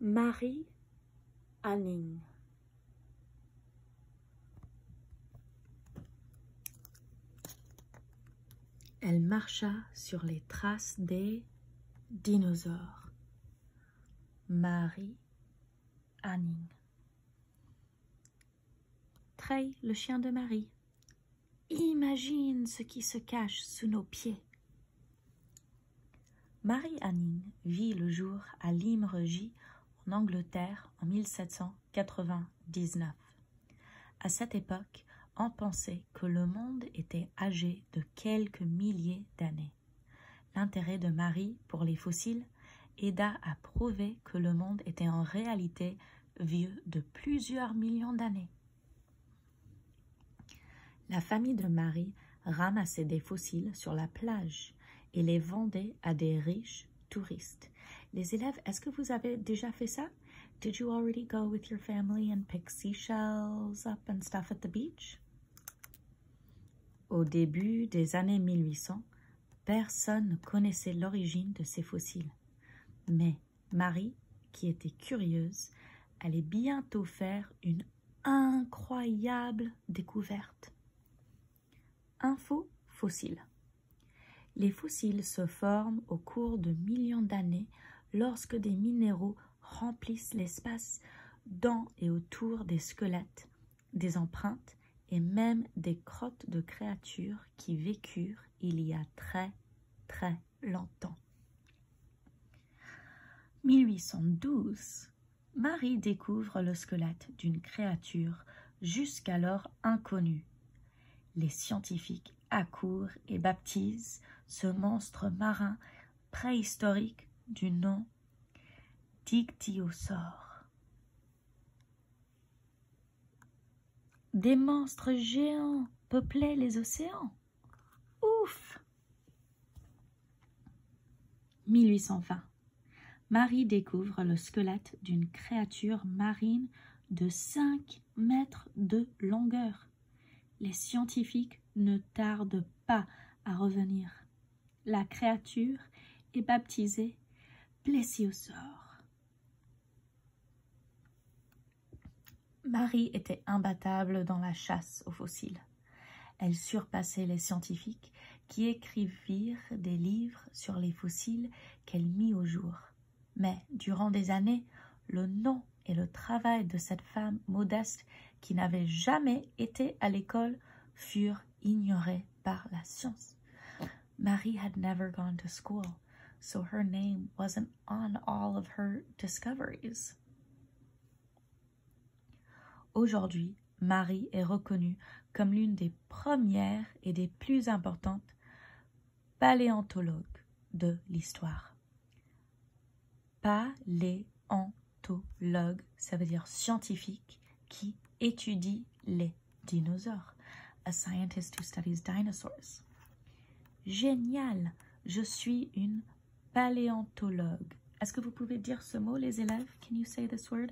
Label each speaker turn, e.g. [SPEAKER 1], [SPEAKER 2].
[SPEAKER 1] Marie Anning. Elle marcha sur les traces des dinosaures. Marie Anning. Trey, le chien de Marie. Imagine ce qui se cache sous nos pieds. Marie Anning vit le jour à Limerick, en Angleterre, en 1799. À cette époque, on pensait que le monde était âgé de quelques milliers d'années. L'intérêt de Marie pour les fossiles aida à prouver que le monde était en réalité vieux de plusieurs millions d'années. La famille de Marie ramassait des fossiles sur la plage et les vendait à des riches touristes. Les élèves, est-ce que vous avez déjà fait ça? Did you already go with your family and pick seashells up and stuff at the beach? Au début des années 1800, personne ne connaissait l'origine de ces fossiles. Mais Marie, qui était curieuse, allait bientôt faire une incroyable découverte. Info fossile. Les fossiles se forment au cours de millions d'années lorsque des minéraux remplissent l'espace dans et autour des squelettes, des empreintes et même des crottes de créatures qui vécurent il y a très longtemps. 1812, Marie découvre le squelette d'une créature jusqu'alors inconnue. Les scientifiques accourent et baptisent ce monstre marin préhistorique du nom d'ichthyosaure. Des monstres géants peuplaient les océans. Ouf! 1820. Marie découvre le squelette d'une créature marine de 5 mètres de longueur. Les scientifiques ne tardent pas à revenir. La créature est baptisée Plesiosaure. Marie était imbattable dans la chasse aux fossiles. Elle surpassait les scientifiques qui écrivirent des livres sur les fossiles qu'elle mit au jour. Mais durant des années, le nom et le travail de cette femme modeste qui n'avait jamais été à l'école furent ignorés par la science. Marie had never gone to school, so her name wasn't on all of her discoveries. Aujourd'hui, Marie est reconnue comme l'une des premières et des plus importantes paléontologues de l'histoire. Paléontologue, ça veut dire scientifique qui étudie les dinosaures. A scientist who studies dinosaurs. Génial! Je suis une paléontologue. Est-ce que vous pouvez dire ce mot, les élèves? Can you say this word?